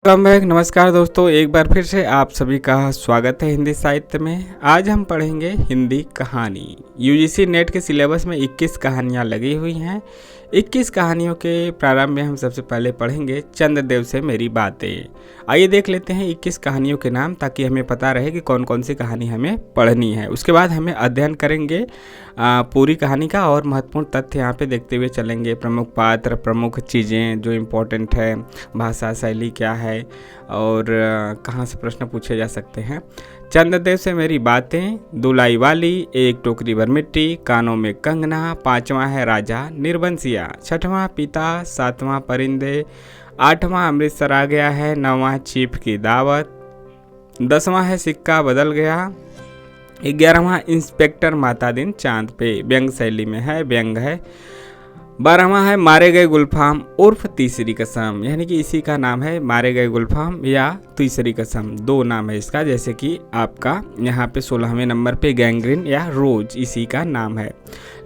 Welcome back. नमस्कार दोस्तों, एक बार फिर से आप सभी का स्वागत है हिंदी साहित्य में। आज हम पढ़ेंगे हिंदी कहानी। यूजीसी नेट के सिलेबस में 21 कहानियाँ लगी हुई हैं। 21 कहानियों के प्रारंभ में हम सबसे पहले पढ़ेंगे चंद्रदेव से मेरी बातें। आइए देख लेते हैं 21 कहानियों के नाम, ताकि हमें पता रहे कि कौन कौन सी कहानी हमें पढ़नी है। उसके बाद हमें अध्ययन करेंगे पूरी कहानी का और महत्वपूर्ण तथ्य यहाँ पे देखते हुए चलेंगे। प्रमुख पात्र, प्रमुख चीज़ें जो इम्पोर्टेंट है, भाषा शैली क्या है और कहाँ से प्रश्न पूछे जा सकते हैं। चंद्रदेव से मेरी बातें, दुलाई वाली, एक टोकरी भर मिट्टी, कानों में कंगना, 5वां है राजा निर्बंसिया, 6वां पिता, 7वां परिंदे, 8वां अमृतसर आ गया है, 9वां चीफ की दावत, 10वां है सिक्का बदल गया, 11वां इंस्पेक्टर माता दिन चांद पे, व्यंग शैली में है, व्यंग है, 12वां है मारे गए गुलफाम उर्फ तीसरी कसम, यानी कि इसी का नाम है मारे गए गुलफाम या तीसरी कसम, दो नाम है इसका। जैसे कि आपका यहाँ पे 16वें नंबर पे गैंग्रीन या रोज, इसी का नाम है।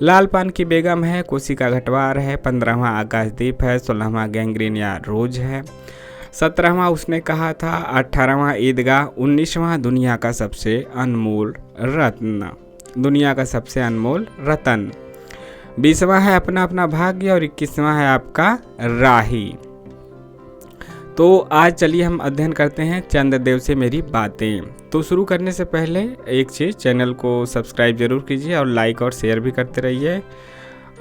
लाल पान की बेगम है, कोसी का घटवार है, 15वां आकाशदीप है, 16वां गैंग्रीन या रोज है, 17वां उसने कहा था, 18वां ईदगाह, 19वां दुनिया का सबसे अनमोल रत्न, दुनिया का सबसे अनमोल रतन, 20वां है अपना अपना भाग्य और 21वां है आपका राही। तो आज चलिए हम अध्ययन करते हैं चंद्रदेव से मेरी बातें। तो शुरू करने से पहले एक चीज़, चैनल को सब्सक्राइब जरूर कीजिए और लाइक और शेयर भी करते रहिए।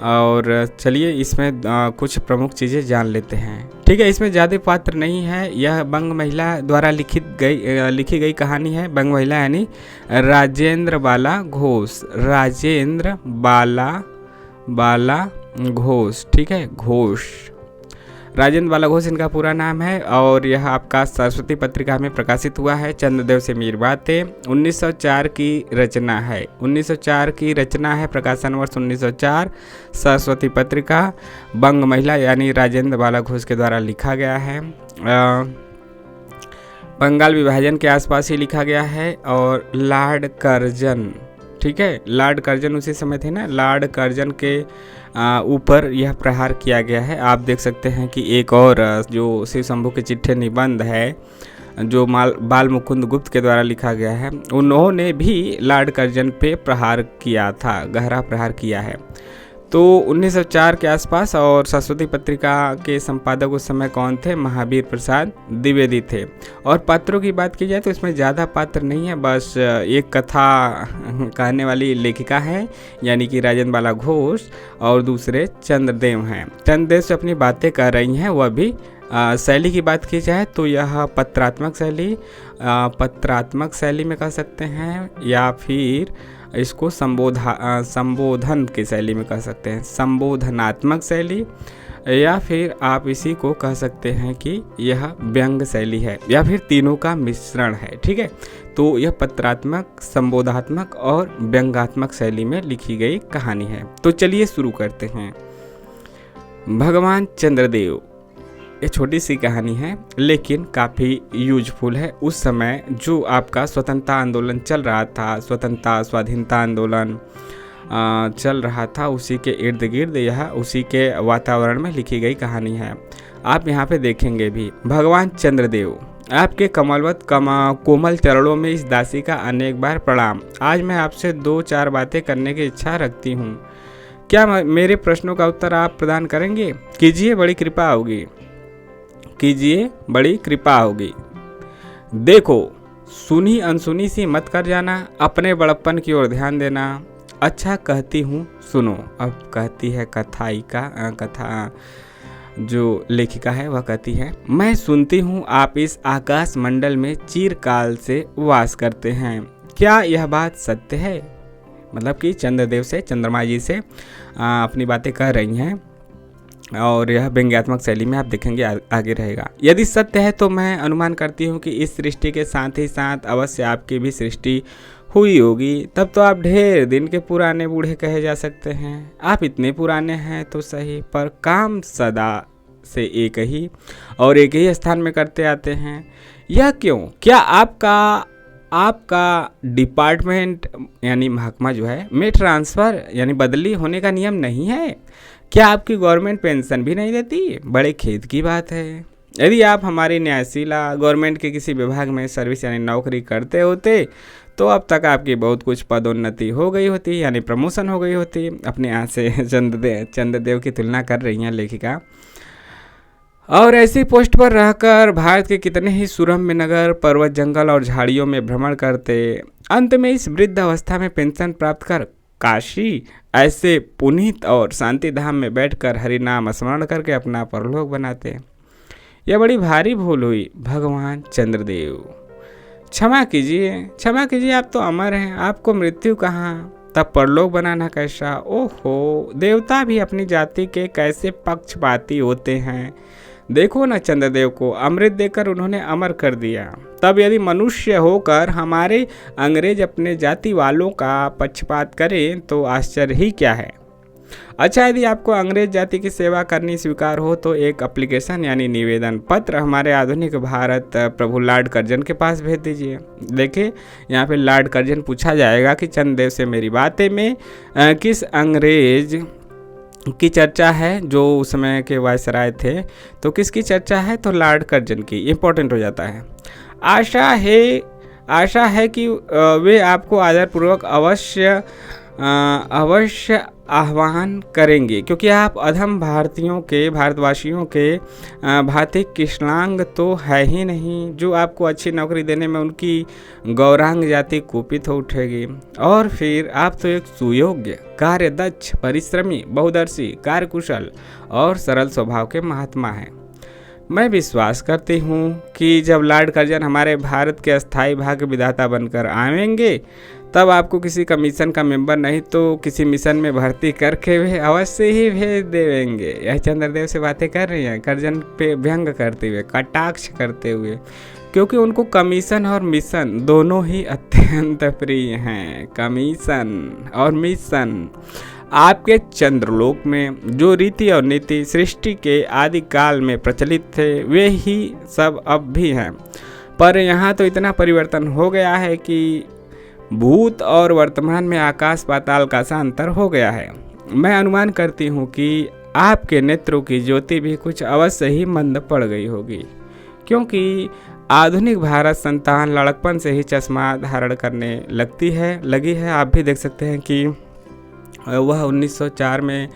और चलिए इसमें कुछ प्रमुख चीज़ें जान लेते हैं। ठीक है, इसमें ज़्यादा पात्र नहीं है। यह बंग महिला द्वारा लिखी गई कहानी है। बंग महिला यानी राजेंद्र बाला घोष, राजेंद्र बाला घोष, ठीक है, घोष, राजेंद्र बाला घोष इनका पूरा नाम है। और यह आपका सरस्वती पत्रिका में प्रकाशित हुआ है। चंद्रदेव से मेरी बातें 1904 की रचना है, 1904 की रचना है, प्रकाशन वर्ष 1904, सरस्वती पत्रिका, बंग महिला यानी राजेंद्र बाला घोष के द्वारा लिखा गया है। बंगाल विभाजन के आसपास ही लिखा गया है। और लॉर्ड कर्जन, ठीक है, लॉर्ड कर्जन उसी समय थे ना, लॉर्ड कर्जन के ऊपर यह प्रहार किया गया है। आप देख सकते हैं कि एक और जो शिव शंभू के चिट्ठे निबंध है जो बाल मुकुंद गुप्त के द्वारा लिखा गया है, उन्होंने भी लॉर्ड कर्जन पे प्रहार किया था, गहरा प्रहार किया है। तो 1904 के आसपास। और सरस्वती पत्रिका के संपादक उस समय कौन थे? महावीर प्रसाद द्विवेदी थे। और पात्रों की बात की जाए तो इसमें ज़्यादा पात्र नहीं है, बस एक कथा कहने वाली लेखिका है यानी कि राजेंद्र बाला घोष, और दूसरे चंद्रदेव हैं। चंद्रदेव से अपनी बातें कह रही हैं। वह भी शैली की बात की जाए तो यह पत्रात्मक शैली में कह सकते हैं, या फिर इसको संबोधन की शैली में कह सकते हैं, संबोधनात्मक शैली, या फिर आप इसी को कह सकते हैं कि यह व्यंग शैली है, या फिर तीनों का मिश्रण है। ठीक है, तो यह पत्रात्मक, संबोधात्मक और व्यंग्यात्मक शैली में लिखी गई कहानी है। तो चलिए शुरू करते हैं। भगवान चंद्रदेव, ये छोटी सी कहानी है लेकिन काफ़ी यूजफुल है। उस समय जो आपका स्वतंत्रता आंदोलन चल रहा था, स्वतंत्रता स्वाधीनता आंदोलन चल रहा था, उसी के इर्द गिर्द यह उसी के वातावरण में लिखी गई कहानी है। आप यहाँ पे देखेंगे भी, भगवान चंद्रदेव, आपके कमलवत कोमल चरणों में इस दासी का अनेक बार प्रणाम। आज मैं आपसे 2-4 बातें करने की इच्छा रखती हूँ। क्या मेरे प्रश्नों का उत्तर आप प्रदान करेंगे? कीजिए, बड़ी कृपा होगी, कीजिए, बड़ी कृपा होगी। देखो, सुनी अनसुनी सी मत कर जाना, अपने बड़प्पन की ओर ध्यान देना। अच्छा कहती हूँ सुनो। अब कहती है कथा जो लेखिका है वह कहती है, मैं सुनती हूँ आप इस आकाश मंडल में चिरकाल से वास करते हैं। क्या यह बात सत्य है? मतलब कि चंद्रदेव से, चंद्रमा जी से अपनी बातें कह रही हैं। और यह व्यंग्यात्मक शैली में आप देखेंगे आगे रहेगा। यदि सत्य है तो मैं अनुमान करती हूँ कि इस सृष्टि के साथ ही साथ अवश्य आपकी भी सृष्टि हुई होगी। तब तो आप ढेर दिन के पुराने बूढ़े कहे जा सकते हैं। आप इतने पुराने हैं तो सही, पर काम सदा से एक ही और एक ही स्थान में करते आते हैं। यह क्यों? क्या आपका डिपार्टमेंट यानी महकमा जो है में ट्रांसफ़र यानी बदली होने का नियम नहीं है? क्या आपकी गवर्नमेंट पेंशन भी नहीं देती? बड़े खेद की बात है। यदि आप हमारी न्यायशीला गवर्नमेंट के किसी विभाग में सर्विस यानी नौकरी करते होते तो अब तक आपकी बहुत कुछ पदोन्नति हो गई होती, यानी प्रमोशन हो गई होती। अपने यहाँ से चंद्रदेव की तुलना कर रही हैं लेखिका। और ऐसी पोस्ट पर रहकर भारत के कितने ही सुरम्य नगर, पर्वत, जंगल और झाड़ियों में भ्रमण करते, अंत में इस वृद्ध अवस्था में पेंशन प्राप्त कर काशी ऐसे पुनीत और शांति धाम में बैठकर हरि नाम स्मरण करके अपना परलोक बनाते। यह बड़ी भारी भूल हुई भगवान चंद्रदेव, क्षमा कीजिए, आप तो अमर हैं, आपको मृत्यु कहाँ, तब परलोक बनाना कैसा। ओहो, देवता भी अपनी जाति के कैसे पक्षपाती होते हैं। देखो ना, चंद्रदेव को अमृत देकर उन्होंने अमर कर दिया, तब यदि मनुष्य होकर हमारे अंग्रेज अपने जाति वालों का पक्षपात करें तो आश्चर्य ही क्या है। अच्छा, यदि आपको अंग्रेज जाति की सेवा करनी स्वीकार हो तो एक एप्लीकेशन यानी निवेदन पत्र हमारे आधुनिक भारत प्रभु लॉर्ड कर्जन के पास भेज दीजिए। देखिए, यहाँ पे लॉर्ड कर्जन पूछा जाएगा कि चंद्रदेव से मेरी बातें में किस अंग्रेज की चर्चा है, जो उस समय के वायसराय थे, तो किसकी चर्चा है, तो लॉर्ड कर्जन की। इम्पोर्टेंट हो जाता है। आशा है कि वे आपको आदरपूर्वक अवश्य आह्वान करेंगे, क्योंकि आप अधम भारतवासियों के भांति कृष्णांग तो है ही नहीं, जो आपको अच्छी नौकरी देने में उनकी गौरांग जाति कुपित हो उठेगी। और फिर आप तो एक सुयोग्य, कार्यदक्ष, परिश्रमी, बहुदर्शी, कार्यकुशल और सरल स्वभाव के महात्मा हैं। मैं विश्वास करती हूँ कि जब लॉर्ड कर्जन हमारे भारत के अस्थायी भाग्य विधाता बनकर आएंगे तब आपको किसी कमीशन का मेंबर नहीं तो किसी मिशन में भर्ती करके वे अवश्य ही भेज देंगे। यह चंद्रदेव से बातें कर रही हैं, कर्जन पे व्यंग करते हुए, कटाक्ष करते हुए, क्योंकि उनको कमीशन और मिशन दोनों ही अत्यंत प्रिय हैं। कमीशन और मिशन। आपके चंद्रलोक में जो रीति और नीति सृष्टि के आदि काल में प्रचलित थे वे ही सब अब भी हैं, पर यहाँ तो इतना परिवर्तन हो गया है कि भूत और वर्तमान में आकाश पाताल का सा अंतर हो गया है। मैं अनुमान करती हूँ कि आपके नेत्रों की ज्योति भी कुछ अवश्य ही मंद पड़ गई होगी, क्योंकि आधुनिक भारत संतान लड़कपन से ही चश्मा धारण करने लगी है। आप भी देख सकते हैं कि वह 1904 में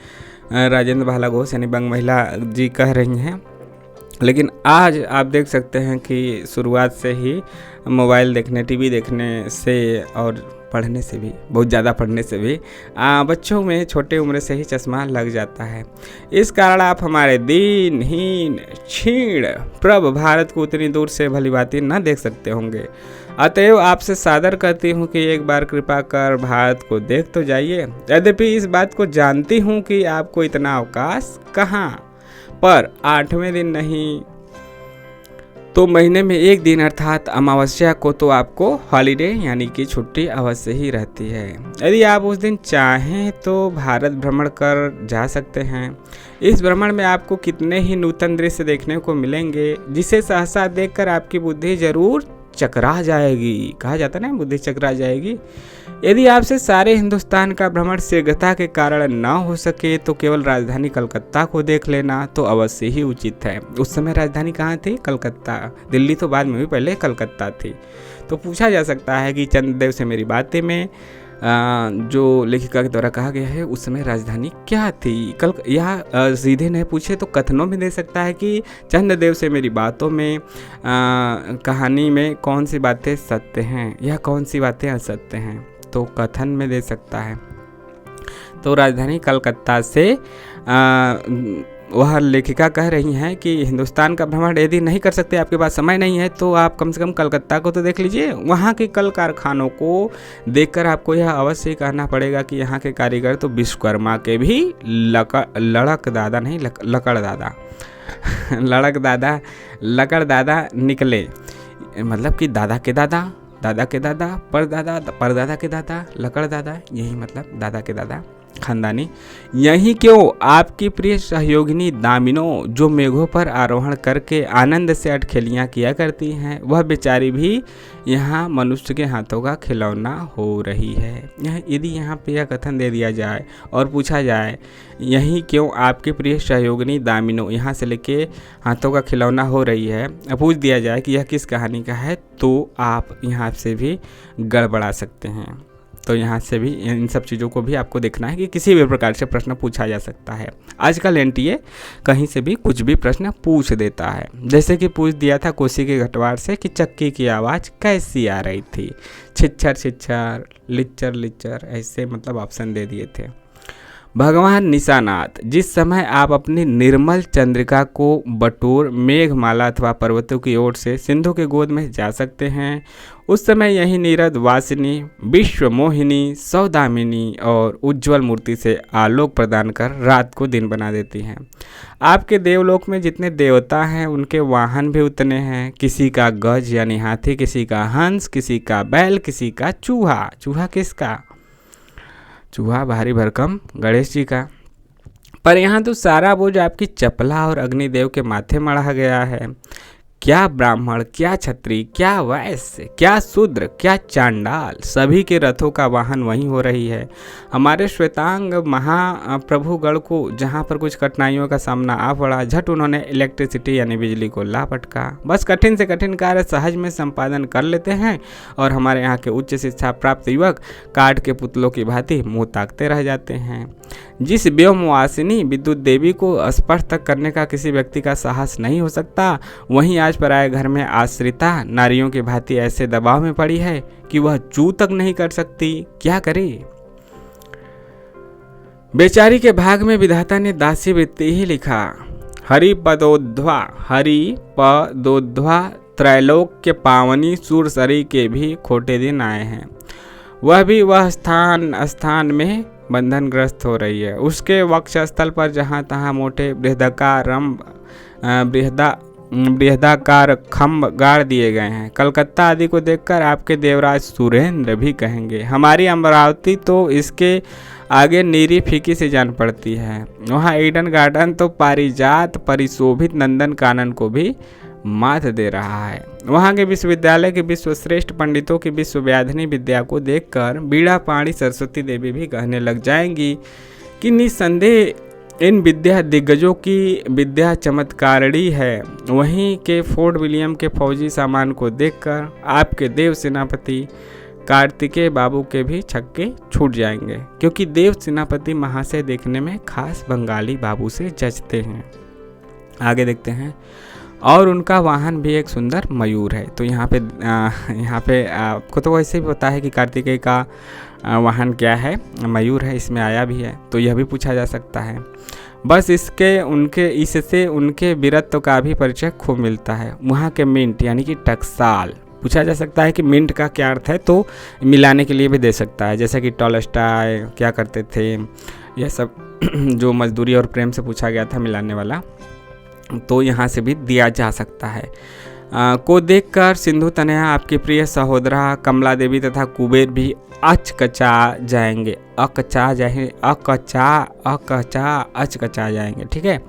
राजेंद्र बाला घोष यानी बंग महिला जी कह रही हैं, लेकिन आज आप देख सकते हैं कि शुरुआत से ही मोबाइल देखने, टीवी देखने से और पढ़ने से भी, बहुत ज़्यादा पढ़ने से भी बच्चों में छोटे उम्र से ही चश्मा लग जाता है। इस कारण आप हमारे दीनहीन क्षीण प्रभ भारत को उतनी दूर से भली भांति न देख सकते होंगे। अतएव आपसे सादर करती हूँ कि एक बार कृपा कर भारत को देख तो जाइए। यद्यपि इस बात को जानती हूँ कि आपको इतना अवकाश कहाँ, पर 8वें दिन नहीं तो महीने में एक दिन अर्थात अमावस्या को तो आपको हॉलीडे यानी कि छुट्टी अवश्य ही रहती है। यदि आप उस दिन चाहें तो भारत भ्रमण कर जा सकते हैं। इस भ्रमण में आपको कितने ही नूतन दृश्य देखने को मिलेंगे, जिसे सहसा देखकर आपकी बुद्धि जरूर चकरा जाएगी। कहा जाता है ना, बुद्धि चकरा जाएगी। यदि आपसे सारे हिंदुस्तान का भ्रमण शीघ्रता के कारण न हो सके तो केवल राजधानी कलकत्ता को देख लेना तो अवश्य ही उचित है। उस समय राजधानी कहाँ थी? कलकत्ता। दिल्ली तो बाद में भी, पहले कलकत्ता थी। तो पूछा जा सकता है कि चंद्रदेव से मेरी बातें में जो लेखिका के द्वारा कहा गया है उस समय राजधानी क्या थी। यह सीधे नहीं पूछे तो कथनों में दे सकता है कि चंद्रदेव से मेरी बातों में कहानी में कौन सी बातें सत्य हैं या कौन सी बातें असत्य हैं, तो कथन में दे सकता है। तो राजधानी कलकत्ता से वह लेखिका कह रही हैं कि हिंदुस्तान का भ्रमण यदि नहीं कर सकते, आपके पास समय नहीं है, तो आप कम से कम कलकत्ता को तो देख लीजिए। वहाँ के कल कारखानों को देखकर आपको यह अवश्य कहना पड़ेगा कि यहाँ के कारीगर तो विश्वकर्मा के भी लड़क दादा निकले। मतलब कि दादा के दादा, परदादा के दादा, लकड़ दादा, यही मतलब दादा के दादा। खानदानी। यही क्यों आपकी प्रिय सहयोगिनी दामिनो, जो मेघों पर आरोहण करके आनंद से अटखेलियाँ किया करती हैं, वह बेचारी भी यहाँ मनुष्य के हाथों का खिलौना हो रही है। यदि यहाँ पे यह कथन दे दिया जाए और पूछा जाए यही क्यों आपकी प्रिय सहयोगिनी दामिनो यहाँ से लेके हाथों का खिलौना हो रही है, पूछ दिया जाए कि यह किस कहानी का है, तो आप यहाँ से भी गड़बड़ा सकते हैं। तो यहाँ से भी इन सब चीज़ों को भी आपको देखना है कि किसी भी प्रकार से प्रश्न पूछा जा सकता है। आजकल एनटीए कहीं से भी कुछ भी प्रश्न पूछ देता है। जैसे कि पूछ दिया था कोसी के घटवार से कि चक्की की आवाज़ कैसी आ रही थी, छिच्छर छिच्छर, लिच्चर लिच्चर, ऐसे मतलब ऑप्शन दे दिए थे। भगवान निशानाथ, जिस समय आप अपनी निर्मल चंद्रिका को बटोर मेघमाला अथवा पर्वतों की ओर से सिंधु के गोद में जा सकते हैं, उस समय यही नीरद वासिनी, विश्व मोहिनी, सौदामिनी और उज्जवल मूर्ति से आलोक प्रदान कर रात को दिन बना देती हैं। आपके देवलोक में जितने देवता हैं उनके वाहन भी उतने हैं। किसी का गज यानी हाथी, किसी का हंस, किसी का बैल, किसी का चूहा। चूहा किसका? चूहा भारी भरकम गणेश जी का। पर यहाँ तो सारा बोझ आपकी चपला और अग्निदेव के माथे मढ़ा गया है। क्या ब्राह्मण, क्या क्षत्रिय, क्या वैश्य, क्या शूद्र, क्या चांडाल, सभी के रथों का वाहन वहीं हो रही है। हमारे श्वेतांग महाप्रभुगण को जहाँ पर कुछ कठिनाइयों का सामना आ पड़ा, झट उन्होंने इलेक्ट्रिसिटी यानी बिजली को ला पटका। बस कठिन से कठिन कार्य सहज में संपादन कर लेते हैं और हमारे यहाँ के उच्च शिक्षा प्राप्त युवक काठ के पुतलों की भांति मुँह ताकते रह जाते हैं। जिस व्योमवासिनी विद्युत देवी को स्पर्श तक करने का किसी व्यक्ति का साहस नहीं हो सकता, वहीं आज पराये घर में आश्रिता नारियों की भांति ऐसे दबाव में पड़ी है कि वह चू तक नहीं कर सकती। क्या करे? बेचारी के भाग में विधाता ने दासी वृत्ति ही लिखा। हरिपदोध्वा त्रैलोक के पावनी सूरसरी के भी खोटे दिन आए हैं। वह स्थान में बंधनग्रस्त हो रही है। उसके वक्षस्थल पर जहाँ तहाँ मोटे बृहदाकार खम्भ गाड़ दिए गए हैं। कलकत्ता आदि को देखकर आपके देवराज सुरेंद्र भी कहेंगे, हमारी अमरावती तो इसके आगे नीरी फीकी से जान पड़ती है। वहाँ ईडन गार्डन तो पारिजात परिशोभित नंदन कानन को भी मात दे रहा है। वहाँ के विश्वविद्यालय के विश्वश्रेष्ठ पंडितों की विश्वव्याधिनी विद्या को देखकर बीड़ा पाणी सरस्वती देवी भी कहने लग जाएंगी कि निसंदेह इन विद्या दिग्गजों की विद्या चमत्कारिणी है। वहीं के फोर्ट विलियम के फौजी सामान को देखकर आपके देव सेनापति कार्तिकेय बाबू के भी छक्के छूट जाएंगे, क्योंकि देव सेनापति महाशय देखने में खास बंगाली बाबू से जचते हैं। आगे देखते हैं। और उनका वाहन भी एक सुंदर मयूर है। तो यहाँ पे आपको तो वैसे भी पता है कि कार्तिकेय का वाहन क्या है, मयूर है, इसमें आया भी है, तो यह भी पूछा जा सकता है। बस इससे उनके वीरत्व का भी परिचय खूब मिलता है। वहाँ के मिंट यानी कि टकसाल, पूछा जा सकता है कि मिंट का क्या अर्थ है, तो मिलाने के लिए भी दे सकता है। जैसे कि टॉलस्टॉय क्या करते थे, यह सब जो मजदूरी और प्रेम से पूछा गया था मिलाने वाला, तो यहाँ से भी दिया जा सकता है। को देखकर सिंधु तनया आपकी प्रिय सहोदरा कमला देवी तथा कुबेर भी अचकचा जाएंगे। ठीक है।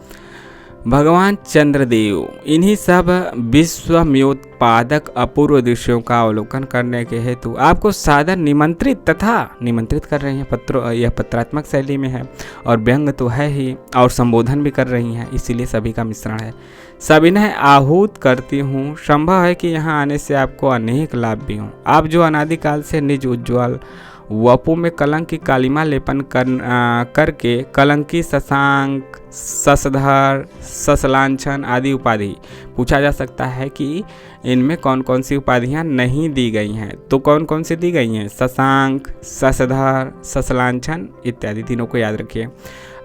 भगवान चंद्रदेव यिन्हीं सब विश्वम्योत्पादक अपूर्व दृश्यों का अवलोकन करने के हेतु आपको सादर निमंत्रित कर रही हैं। यह पत्रात्मक शैली में है और व्यंग तो है ही और संबोधन भी कर रही हैं, इसीलिए सभी का मिश्रण है। सविनय आहूत करती हूँ, संभव है कि यहाँ आने से आपको अनेक लाभ भी हों। आप जो अनादिकाल से निज उज्ज्वल वपु में कलंक की कालिमा लेपन करके कलंकी, शशांक, शशधर, शशलांछन आदि उपाधि, पूछा जा सकता है कि इनमें कौन कौन सी उपाधियां नहीं दी गई हैं, तो कौन कौन सी दी गई हैं? शशांक, शशधर, शशलांछन इत्यादि, तीनों को याद रखिए।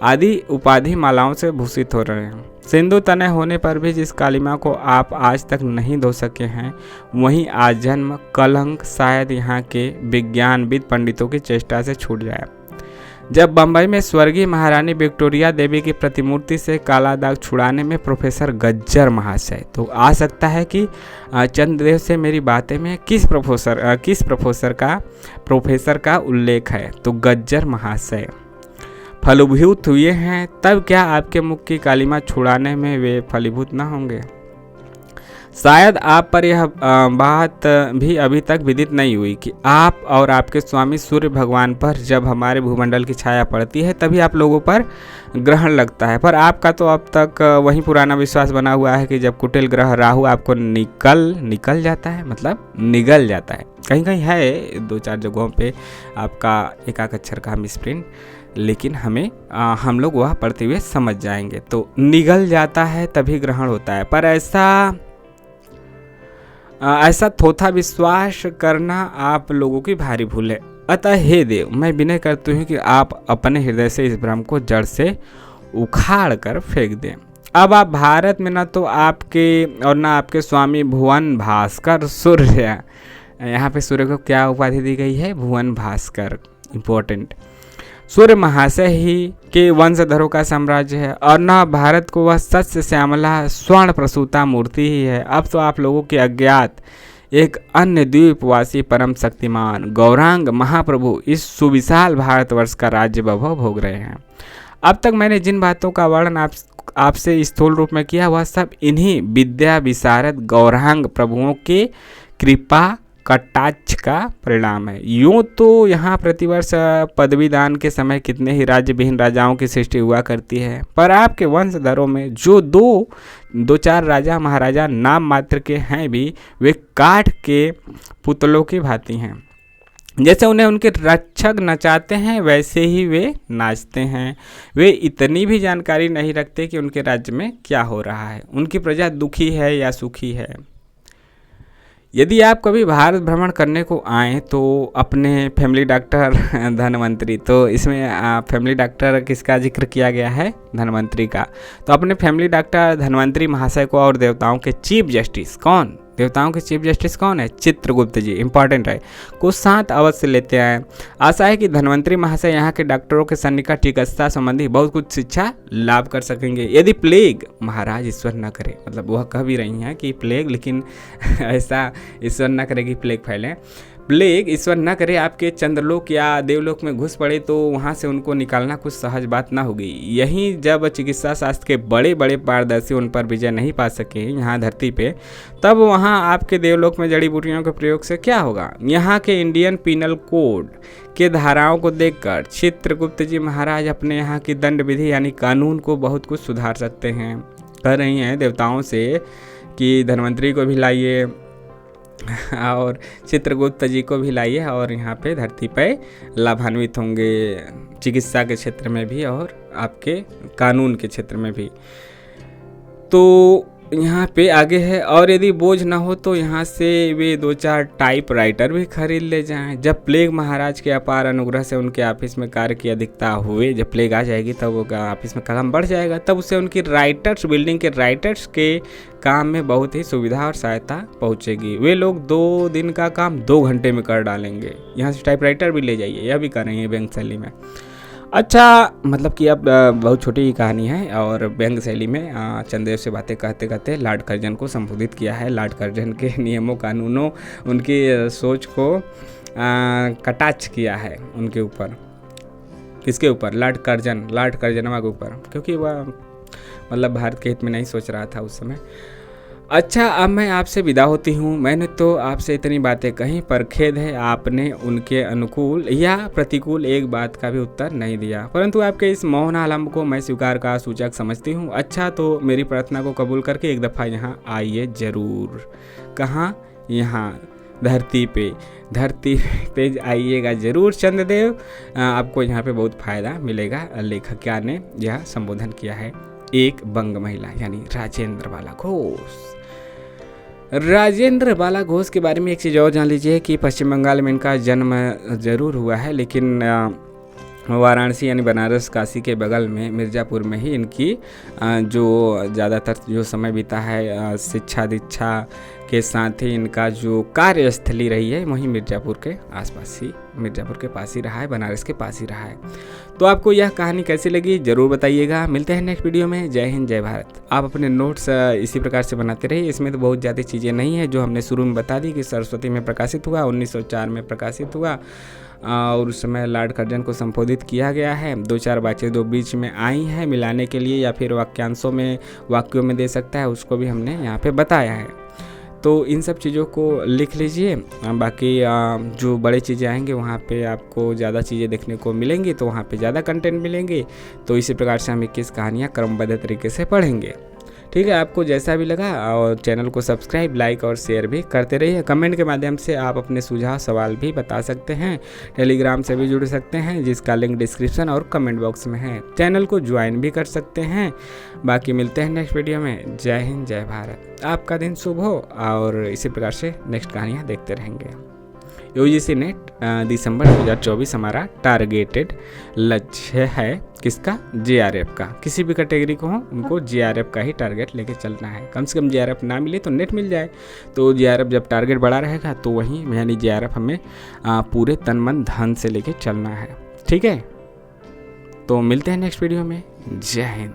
आदि उपाधि मालाओं से भूषित हो रहे हैं। सिंधु तनय होने पर भी जिस कालिमा को आप आज तक नहीं धो सके हैं, वहीं आजन्म कलंक शायद यहाँ के विज्ञानविद पंडितों की चेष्टा से छूट जाए। जब बंबई में स्वर्गीय महारानी विक्टोरिया देवी की प्रतिमूर्ति से काला दाग छुड़ाने में प्रोफेसर गज्जर महाशय, तो आ सकता है कि चंद्रदेव से मेरी बातें में किस प्रोफेसर का उल्लेख है, तो गज्जर महाशय। फलीभूत हुए हैं, तब क्या आपके मुख की कालिमा छुड़ाने में वे फलीभूत न होंगे? शायद आप पर यह बात भी अभी तक विदित नहीं हुई कि आप और आपके स्वामी सूर्य भगवान पर जब हमारे भूमंडल की छाया पड़ती है तभी आप लोगों पर ग्रहण लगता है। पर आपका तो अब तक वही पुराना विश्वास बना हुआ है कि जब कुटिल ग्रह राहु आपको निकल जाता है, मतलब निगल जाता है। कहीं कहीं है 2-4 जगहों पे आपका एक अक्षर का मिसप्रिंट, लेकिन हम लोग वह पढ़ते हुए समझ जाएंगे। तो निगल जाता है तभी ग्रहण होता है। पर ऐसा थोथा विश्वास करना आप लोगों की भारी भूल है। अतः हे देव, मैं विनय करती हूँ कि आप अपने हृदय से इस भ्रम को जड़ से उखाड़ कर फेंक दें। अब आप भारत में न तो आपके और न आपके स्वामी भुवन भास्कर सूर्य, यहाँ पे सूर्य को क्या उपाधि दी गई है? भुवन भास्कर, इम्पोर्टेंट, सूर्य महाशय ही के वंशधरों का साम्राज्य है, और न भारत को वह सत्य श्यामला स्वर्ण प्रसूता मूर्ति ही है। अब तो आप लोगों के अज्ञात एक अन्य द्वीपवासी परम शक्तिमान गौरांग महाप्रभु इस सुविशाल भारतवर्ष का राज्य वैभव भोग रहे हैं। अब तक मैंने जिन बातों का वर्णन आपसे स्थूल रूप में किया, वह सब इन्हीं विद्या विशारद गौरांग प्रभुओं के कृपा कटाक्ष का परिणाम है। यूँ तो यहाँ प्रतिवर्ष पदवी दान के समय कितने ही राज्य विहीन राजाओं की सृष्टि हुआ करती है, पर आपके वंशधरों में जो दो चार राजा महाराजा नाम मात्र के हैं भी, वे काठ के पुतलों की भांति हैं। जैसे उन्हें उनके रक्षक नचाते हैं वैसे ही वे नाचते हैं। वे इतनी भी जानकारी नहीं रखते कि उनके राज्य में क्या हो रहा है, उनकी प्रजा दुखी है या सुखी है। यदि आप कभी भारत भ्रमण करने को आएँ तो अपने फैमिली डॉक्टर धनवंतरी, तो इसमें फैमिली डॉक्टर किसका जिक्र किया गया है? धनवंतरी का। तो अपने फैमिली डॉक्टर धनवंतरी महाशय को और देवताओं के चीफ जस्टिस, कौन? देवताओं के चीफ जस्टिस कौन है? चित्रगुप्त जी, इंपॉर्टेंट है, को साथ अवश्य लेते आए। आशा है कि धनवंतरी महाशय यहाँ के डॉक्टरों के सन्निकट चिकित्सा संबंधी बहुत कुछ शिक्षा लाभ कर सकेंगे। यदि प्लेग, महाराज ईश्वर न करे, मतलब वह कह भी रही हैं कि प्लेग, लेकिन ऐसा ईश्वर न करे कि प्लेग फैले, प्लेग ईश्वर न करे आपके चंद्रलोक या देवलोक में घुस पड़े तो वहाँ से उनको निकालना कुछ सहज बात ना होगी। यहीं जब चिकित्सा शास्त्र के बड़े बड़े पारदर्शी उन पर विजय नहीं पा सके यहाँ धरती पे, तब वहाँ आपके देवलोक में जड़ी बूटियों के प्रयोग से क्या होगा? यहाँ के इंडियन पीनल कोड के धाराओं को देखकर चित्रगुप्त जी महाराज अपने यहाँ की दंड विधि यानी कानून को बहुत कुछ सुधार सकते हैं। कह रही हैं देवताओं से कि धनवंतरी को भी लाइए और चित्रगुप्त जी को भी लाइए, और यहाँ पे धरती पे लाभान्वित होंगे चिकित्सा के क्षेत्र में भी और आपके कानून के क्षेत्र में भी। तो यहाँ पे आगे है, और यदि बोझ ना हो तो यहाँ से वे 2-4 टाइपराइटर भी खरीद ले जाएं। जब प्लेग महाराज के अपार अनुग्रह से उनके ऑफिस में कार्य की अधिकता हुए, जब प्लेग आ जाएगी तब वो ऑफिस में काम बढ़ जाएगा, तब उसे उनकी राइटर्स, बिल्डिंग के राइटर्स के काम में बहुत ही सुविधा और सहायता पहुँचेगी। वे लोग 2 दिन का काम 2 घंटे में कर डालेंगे। यहाँ से टाइपराइटर भी ले जाइए, यह भी कर रही है व्यंग शैली में। अच्छा, मतलब कि अब बहुत छोटी कहानी है, और व्यंग शैली में चंदेव से बातें कहते कहते लॉर्ड कर्जन को संबोधित किया है। लॉर्ड कर्जन के नियमों कानूनों, उनकी सोच को कटाक्ष किया है उनके ऊपर। किसके ऊपर? लॉर्ड कर्जनवा के ऊपर, क्योंकि वह मतलब भारत के हित में नहीं सोच रहा था उस समय। अच्छा, अब मैं आपसे विदा होती हूँ। मैंने तो आपसे इतनी बातें कहीं, पर खेद है आपने उनके अनुकूल या प्रतिकूल एक बात का भी उत्तर नहीं दिया, परंतु आपके इस मौन आलम्ब को मैं स्वीकार का सूचक समझती हूँ। अच्छा, तो मेरी प्रार्थना को कबूल करके एक दफ़ा यहाँ आइए ज़रूर। कहाँ? यहाँ धरती पे आइएगा ज़रूर चंद्रदेव, आपको यहाँ पे बहुत फ़ायदा मिलेगा। लेखिका ने यह संबोधन किया है एक बंग महिला यानी राजेंद्र बाला घोष। राजेंद्र बाला घोष के बारे में एक चीज़ और जान लीजिए कि पश्चिम बंगाल में इनका जन्म ज़रूर हुआ है, लेकिन वाराणसी यानी बनारस काशी के बगल में मिर्ज़ापुर में ही इनकी जो ज़्यादातर जो समय बीता है शिक्षा दीक्षा के साथ ही इनका जो कार्यस्थली रही है वहीं मिर्ज़ापुर के आसपास ही, मिर्ज़ापुर के पास ही रहा है, बनारस के पास ही रहा है। तो आपको यह कहानी कैसी लगी ज़रूर बताइएगा। मिलते हैं नेक्स्ट वीडियो में। जय हिंद, जय भारत। आप अपने नोट्स इसी प्रकार से बनाते रहिए। इसमें तो बहुत ज़्यादा चीज़ें नहीं है, जो हमने शुरू में बता दी कि सरस्वती में प्रकाशित हुआ, 1904 में प्रकाशित हुआ, और उस समय लॉर्ड कर्जन को संबोधित किया गया है। 2-4 बातें जो बीच में आई हैं मिलाने के लिए या फिर वाक्यांशों में वाक्यों में दे सकता है, उसको भी हमने यहाँ पे बताया है। तो इन सब चीज़ों को लिख लीजिए। बाकी जो बड़े चीज़ें आएंगे वहाँ पे आपको ज़्यादा चीज़ें देखने को मिलेंगी, तो वहाँ पे ज़्यादा कंटेंट मिलेंगे। तो इसी प्रकार से हम 21 कहानियाँ क्रमबद्ध तरीके से पढ़ेंगे। ठीक है, आपको जैसा भी लगा और चैनल को सब्सक्राइब, लाइक और शेयर भी करते रहिए। कमेंट के माध्यम से आप अपने सुझाव सवाल भी बता सकते हैं। टेलीग्राम से भी जुड़ सकते हैं, जिसका लिंक डिस्क्रिप्शन और कमेंट बॉक्स में है। चैनल को ज्वाइन भी कर सकते हैं। बाकी मिलते हैं नेक्स्ट वीडियो में। जय हिंद, जय भारत। आपका दिन शुभ हो और इसी प्रकार से नेक्स्ट कहानियाँ देखते रहेंगे। यूजीसी नेट दिसंबर 2024 हमारा टारगेटेड लक्ष्य है। किसका? जेआरएफ का। किसी भी कैटेगरी को हो उनको जेआरएफ का ही टारगेट लेके चलना है। कम से कम जेआरएफ ना मिले तो नेट मिल जाए। तो जेआरएफ जब टारगेट बड़ा रहेगा तो वहीं यानी जेआरएफ हमें पूरे तन मन धन से लेके चलना है। ठीक है, तो मिलते हैं नेक्स्ट वीडियो में। जय हिंद।